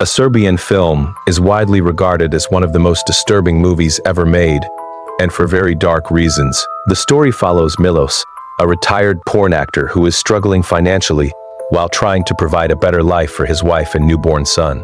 A Serbian film is widely regarded as one of the most disturbing movies ever made, and for very dark reasons. The story follows Milos, a retired porn actor who is struggling financially while trying to provide a better life for his wife and newborn son.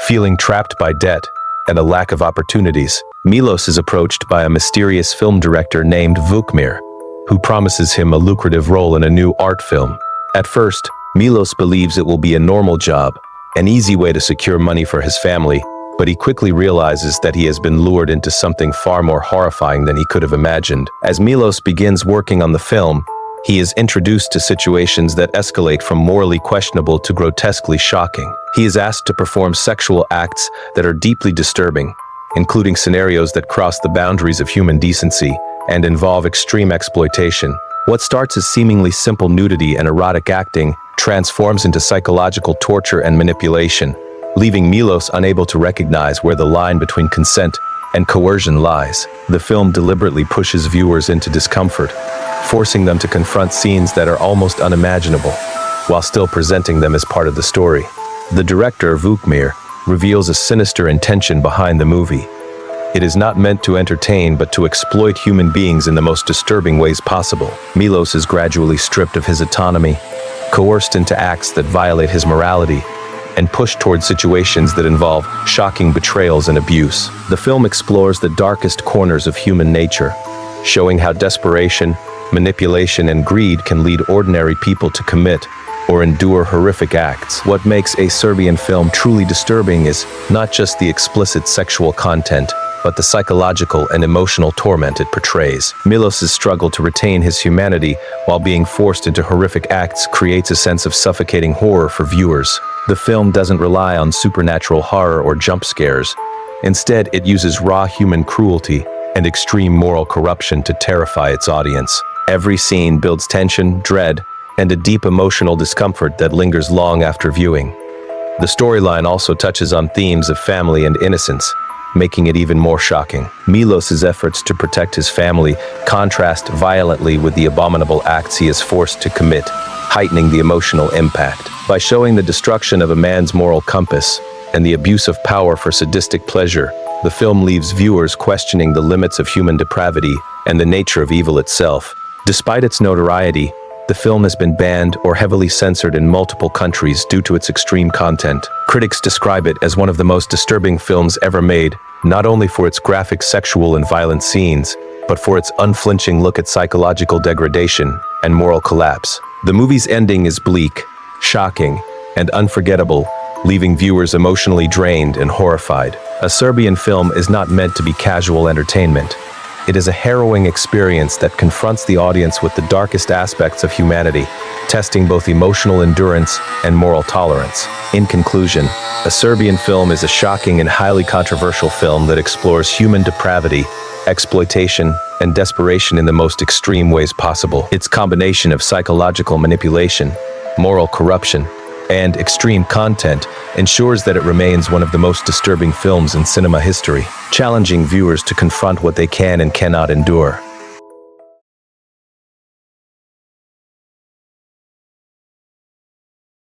Feeling trapped by debt and a lack of opportunities, Milos is approached by a mysterious film director named Vukmir, who promises him a lucrative role in a new art film. At first, Milos believes it will be a normal job, an easy way to secure money for his family, but he quickly realizes that he has been lured into something far more horrifying than he could have imagined. As Milos begins working on the film, he is introduced to situations that escalate from morally questionable to grotesquely shocking. He is asked to perform sexual acts that are deeply disturbing, including scenarios that cross the boundaries of human decency and involve extreme exploitation. What starts as seemingly simple nudity and erotic acting transforms into psychological torture and manipulation, leaving Milos unable to recognize where the line between consent and coercion lies. The film deliberately pushes viewers into discomfort, forcing them to confront scenes that are almost unimaginable, while still presenting them as part of the story. The director, Vukmir, reveals a sinister intention behind the movie. It is not meant to entertain, but to exploit human beings in the most disturbing ways possible. Milos is gradually stripped of his autonomy, coerced into acts that violate his morality, and pushed toward situations that involve shocking betrayals and abuse. The film explores the darkest corners of human nature, showing how desperation, manipulation, and greed can lead ordinary people to commit or endure horrific acts. What makes a Serbian film truly disturbing is not just the explicit sexual content, but the psychological and emotional torment it portrays. Milos's struggle to retain his humanity while being forced into horrific acts creates a sense of suffocating horror for viewers. The film doesn't rely on supernatural horror or jump scares. Instead, it uses raw human cruelty and extreme moral corruption to terrify its audience. Every scene builds tension, dread, and a deep emotional discomfort that lingers long after viewing. The storyline also touches on themes of family and innocence, making it even more shocking. Milos's efforts to protect his family contrast violently with the abominable acts he is forced to commit, heightening the emotional impact. By showing the destruction of a man's moral compass and the abuse of power for sadistic pleasure, the film leaves viewers questioning the limits of human depravity and the nature of evil itself. Despite its notoriety, the film has been banned or heavily censored in multiple countries due to its extreme content. Critics describe it as one of the most disturbing films ever made, not only for its graphic sexual and violent scenes, but for its unflinching look at psychological degradation and moral collapse. The movie's ending is bleak, shocking, and unforgettable, leaving viewers emotionally drained and horrified. A Serbian film is not meant to be casual entertainment. It is a harrowing experience that confronts the audience with the darkest aspects of humanity, testing both emotional endurance and moral tolerance. In conclusion, A Serbian Film is a shocking and highly controversial film that explores human depravity, exploitation, and desperation in the most extreme ways possible. Its combination of psychological manipulation, moral corruption, and extreme content ensures that it remains one of the most disturbing films in cinema history, challenging viewers to confront what they can and cannot endure.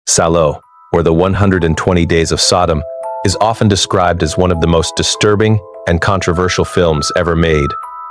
Salò, or the 120 Days of Sodom, is often described as one of the most disturbing and controversial films ever made.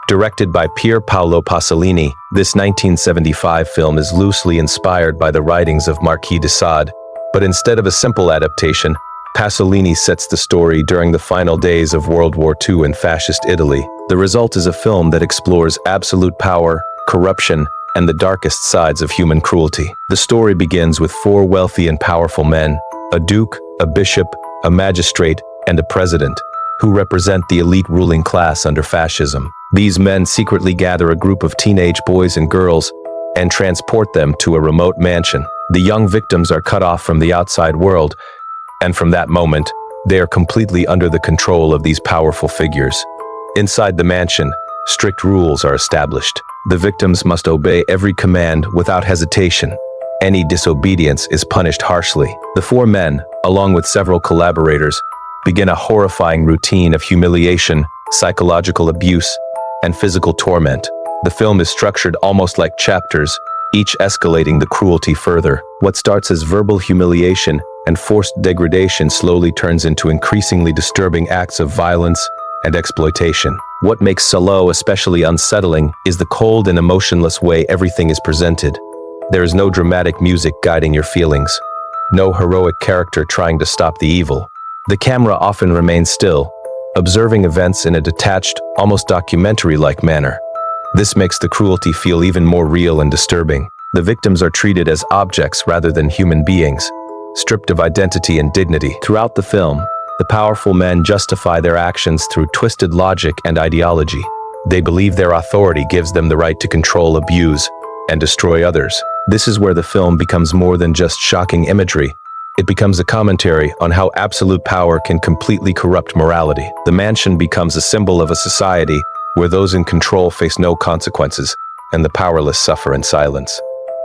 Directed by Pier Paolo Pasolini, this 1975 film is loosely inspired by the writings of Marquis de Sade, but instead of a simple adaptation, Pasolini sets the story during the final days of World War II in fascist Italy. The result is a film that explores absolute power, corruption, and the darkest sides of human cruelty. The story begins with four wealthy and powerful men, a duke, a bishop, a magistrate, and a president, who represent the elite ruling class under fascism. These men secretly gather a group of teenage boys and girls and transport them to a remote mansion. The young victims are cut off from the outside world, and from that moment, they are completely under the control of these powerful figures. Inside the mansion, strict rules are established. The victims must obey every command without hesitation. Any disobedience is punished harshly. The four men, along with several collaborators, begin a horrifying routine of humiliation, psychological abuse, and physical torment. The film is structured almost like chapters, each escalating the cruelty further. What starts as verbal humiliation and forced degradation slowly turns into increasingly disturbing acts of violence and exploitation. What makes Salò especially unsettling is the cold and emotionless way everything is presented. There is no dramatic music guiding your feelings, no heroic character trying to stop the evil. The camera often remains still, observing events in a detached, almost documentary-like manner. This makes the cruelty feel even more real and disturbing. The victims are treated as objects rather than human beings, stripped of identity and dignity. Throughout the film, the powerful men justify their actions through twisted logic and ideology. They believe their authority gives them the right to control, abuse, and destroy others. This is where the film becomes more than just shocking imagery. It becomes a commentary on how absolute power can completely corrupt morality. The mansion becomes a symbol of a society where those in control face no consequences, and the powerless suffer in silence.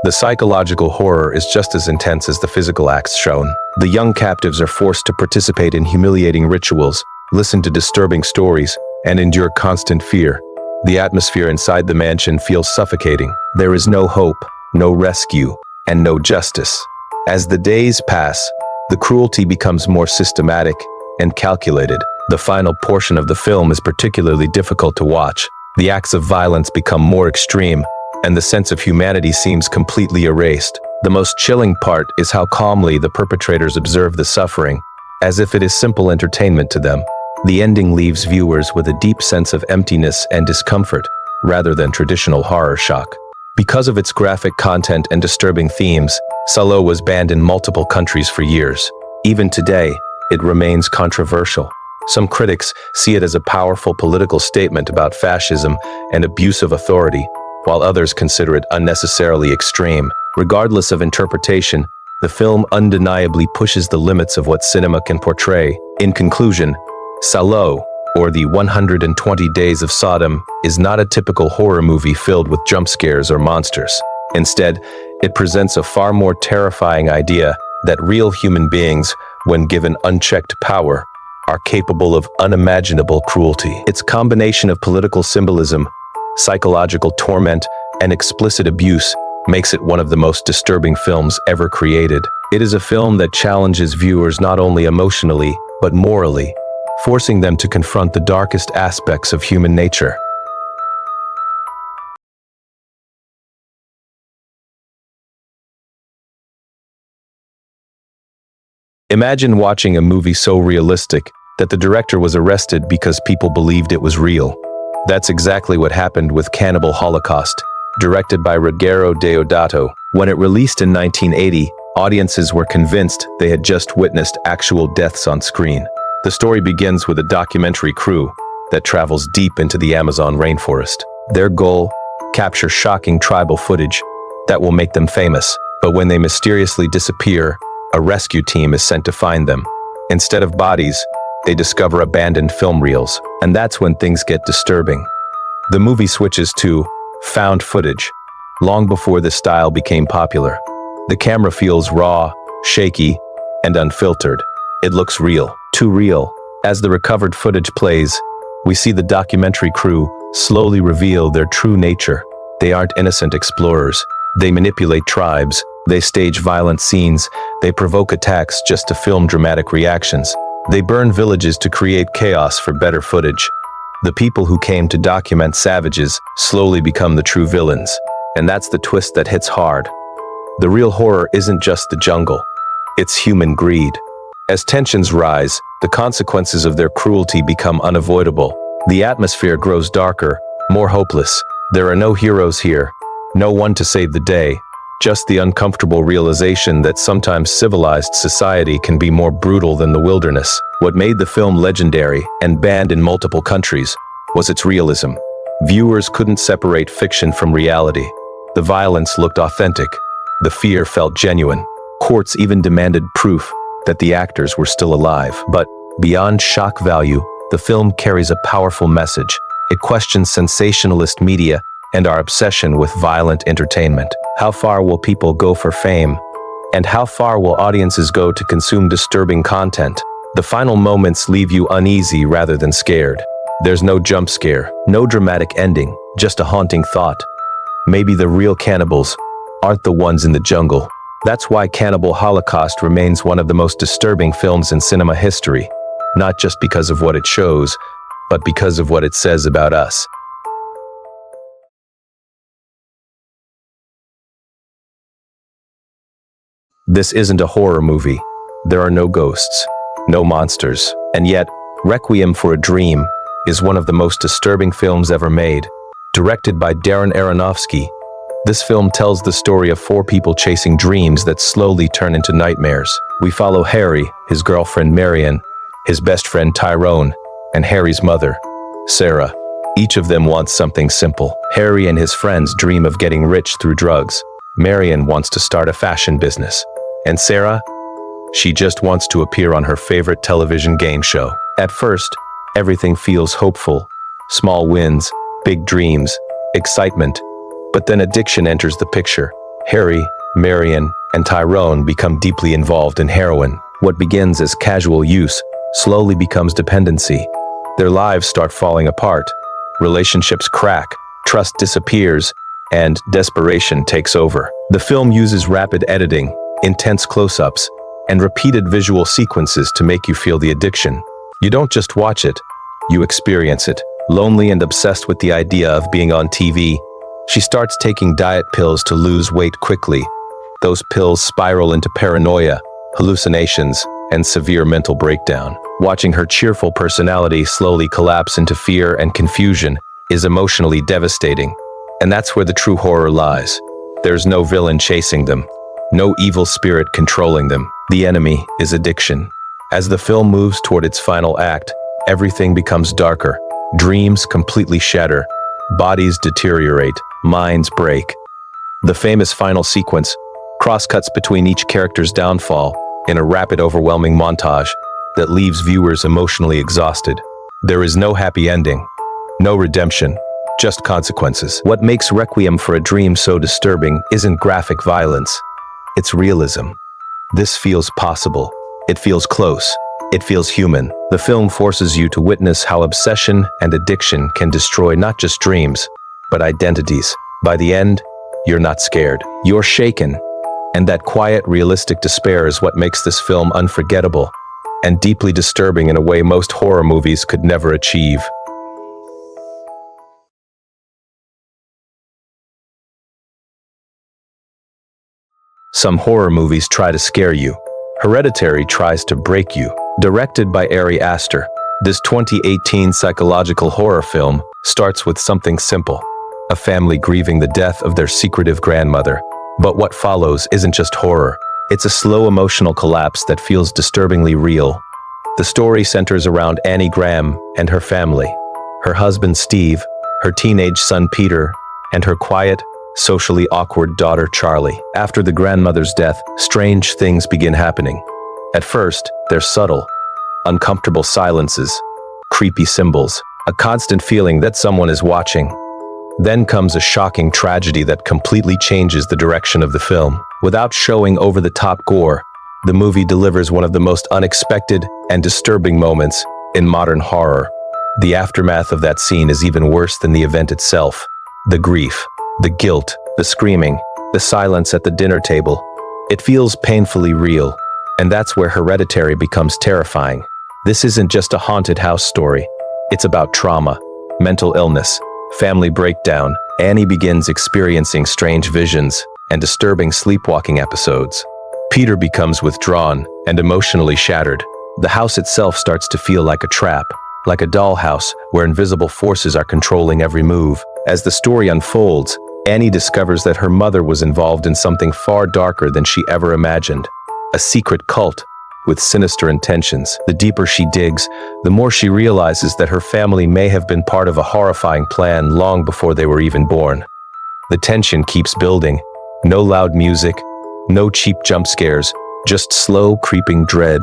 The psychological horror is just as intense as the physical acts shown. The young captives are forced to participate in humiliating rituals, listen to disturbing stories, and endure constant fear. The atmosphere inside the mansion feels suffocating. There is no hope, no rescue, and no justice. As the days pass, the cruelty becomes more systematic and calculated. The final portion of the film is particularly difficult to watch. The acts of violence become more extreme, and the sense of humanity seems completely erased. The most chilling part is how calmly the perpetrators observe the suffering, as if it is simple entertainment to them. The ending leaves viewers with a deep sense of emptiness and discomfort, rather than traditional horror shock. Because of its graphic content and disturbing themes, Salò was banned in multiple countries for years. Even today, it remains controversial. Some critics see it as a powerful political statement about fascism and abuse of authority, while others consider it unnecessarily extreme. Regardless of interpretation, the film undeniably pushes the limits of what cinema can portray. In conclusion, Salò, or the 120 Days of Sodom, is not a typical horror movie filled with jump scares or monsters. Instead, it presents a far more terrifying idea that real human beings, when given unchecked power, are capable of unimaginable cruelty. Its combination of political symbolism, psychological torment, and explicit abuse makes it one of the most disturbing films ever created. It is a film that challenges viewers not only emotionally, but morally, forcing them to confront the darkest aspects of human nature. Imagine watching a movie so realistic that the director was arrested because people believed it was real. That's exactly what happened with Cannibal Holocaust, directed by Ruggero Deodato. When it released in 1980, audiences were convinced they had just witnessed actual deaths on screen. The story begins with a documentary crew that travels deep into the Amazon rainforest. Their goal: capture shocking tribal footage that will make them famous. But when they mysteriously disappear, a rescue team is sent to find them. Instead of bodies, they discover abandoned film reels, and that's when things get disturbing. The movie switches to found footage, long before this style became popular. The camera feels raw, shaky, and unfiltered. It looks real, too real. As the recovered footage plays, we see the documentary crew slowly reveal their true nature. They aren't innocent explorers. They manipulate tribes. They stage violent scenes. They provoke attacks just to film dramatic reactions. They burn villages to create chaos for better footage. The people who came to document savages slowly become the true villains. And that's the twist that hits hard. The real horror isn't just the jungle. It's human greed. As tensions rise, the consequences of their cruelty become unavoidable. The atmosphere grows darker, more hopeless. There are no heroes here, no one to save the day. Just the uncomfortable realization that sometimes civilized society can be more brutal than the wilderness. What made the film legendary and banned in multiple countries was its realism. Viewers couldn't separate fiction from reality. The violence looked authentic. The fear felt genuine. Courts even demanded proof that the actors were still alive. But beyond shock value, the film carries a powerful message. It questions sensationalist media and our obsession with violent entertainment. How far will people go for fame? And how far will audiences go to consume disturbing content? The final moments leave you uneasy rather than scared. There's no jump scare, no dramatic ending, just a haunting thought. Maybe the real cannibals aren't the ones in the jungle. That's why Cannibal Holocaust remains one of the most disturbing films in cinema history, not just because of what it shows, but because of what it says about us. This isn't a horror movie. There are no ghosts, no monsters, and yet, Requiem for a Dream is one of the most disturbing films ever made. Directed by Darren Aronofsky, this film tells the story of four people chasing dreams that slowly turn into nightmares. We follow Harry, his girlfriend Marion, his best friend Tyrone, and Harry's mother, Sarah. Each of them wants something simple. Harry and his friends dream of getting rich through drugs. Marion wants to start a fashion business. And Sarah? She just wants to appear on her favorite television game show. At first, everything feels hopeful. Small wins, big dreams, excitement. But then addiction enters the picture. Harry, Marion, and Tyrone become deeply involved in heroin. What begins as casual use slowly becomes dependency. Their lives start falling apart. Relationships crack, trust disappears, and desperation takes over. The film uses rapid editing, intense close-ups, and repeated visual sequences to make you feel the addiction. You don't just watch it, you experience it. Lonely and obsessed with the idea of being on TV, she starts taking diet pills to lose weight quickly. Those pills spiral into paranoia, hallucinations, and severe mental breakdown. Watching her cheerful personality slowly collapse into fear and confusion is emotionally devastating. And that's where the true horror lies. There's no villain chasing them, no evil spirit controlling them. The enemy is addiction. As the film moves toward its final act, everything becomes darker. Dreams completely shatter, bodies deteriorate, minds break. The famous final sequence crosscuts between each character's downfall in a rapid, overwhelming montage that leaves viewers emotionally exhausted. There is no happy ending, no redemption, just consequences. What makes Requiem for a Dream so disturbing isn't graphic violence, it's realism. This feels possible. It feels close. It feels human. The film forces you to witness how obsession and addiction can destroy not just dreams, but identities. By the end, you're not scared. You're shaken. And that quiet, realistic despair is what makes this film unforgettable and deeply disturbing in a way most horror movies could never achieve. Some horror movies try to scare you. Hereditary tries to break you. Directed by Ari Aster, this 2018 psychological horror film starts with something simple: a family grieving the death of their secretive grandmother. But what follows isn't just horror. It's a slow emotional collapse that feels disturbingly real. The story centers around Annie Graham and her family, her husband Steve, her teenage son Peter, and her quiet, socially awkward daughter Charlie. After the grandmother's death, strange things begin happening. At first, they're subtle, uncomfortable silences, creepy symbols, a constant feeling that someone is watching. Then comes a shocking tragedy that completely changes the direction of the film. Without showing over-the-top gore, the movie delivers one of the most unexpected and disturbing moments in modern horror. The aftermath of that scene is even worse than the event itself. The grief, the guilt, the screaming, the silence at the dinner table. It feels painfully real, and that's where Hereditary becomes terrifying. This isn't just a haunted house story. It's about trauma, mental illness, family breakdown. Annie begins experiencing strange visions and disturbing sleepwalking episodes. Peter becomes withdrawn and emotionally shattered. The house itself starts to feel like a trap, like a dollhouse where invisible forces are controlling every move. As the story unfolds, Annie discovers that her mother was involved in something far darker than she ever imagined. A secret cult with sinister intentions. The deeper she digs, the more she realizes that her family may have been part of a horrifying plan long before they were even born. The tension keeps building. No loud music, no cheap jump scares, just slow, creeping dread.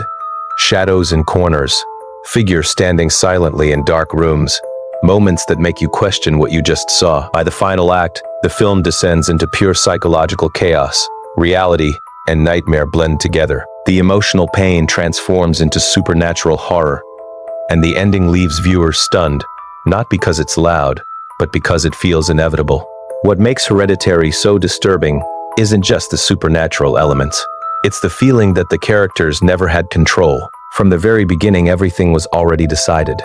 Shadows in corners, figures standing silently in dark rooms. Moments that make you question what you just saw. By the final act, the film descends into pure psychological chaos. Reality and nightmare blend together. The emotional pain transforms into supernatural horror, and the ending leaves viewers stunned, not because it's loud, but because it feels inevitable. What makes Hereditary so disturbing isn't just the supernatural elements. It's the feeling that the characters never had control. From the very beginning, everything was already decided.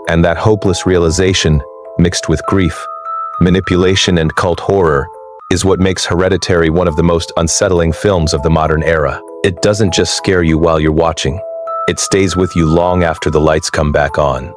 And that hopeless realization, mixed with grief, manipulation, and cult horror, is what makes Hereditary one of the most unsettling films of the modern era. It doesn't just scare you while you're watching. It stays with you long after the lights come back on.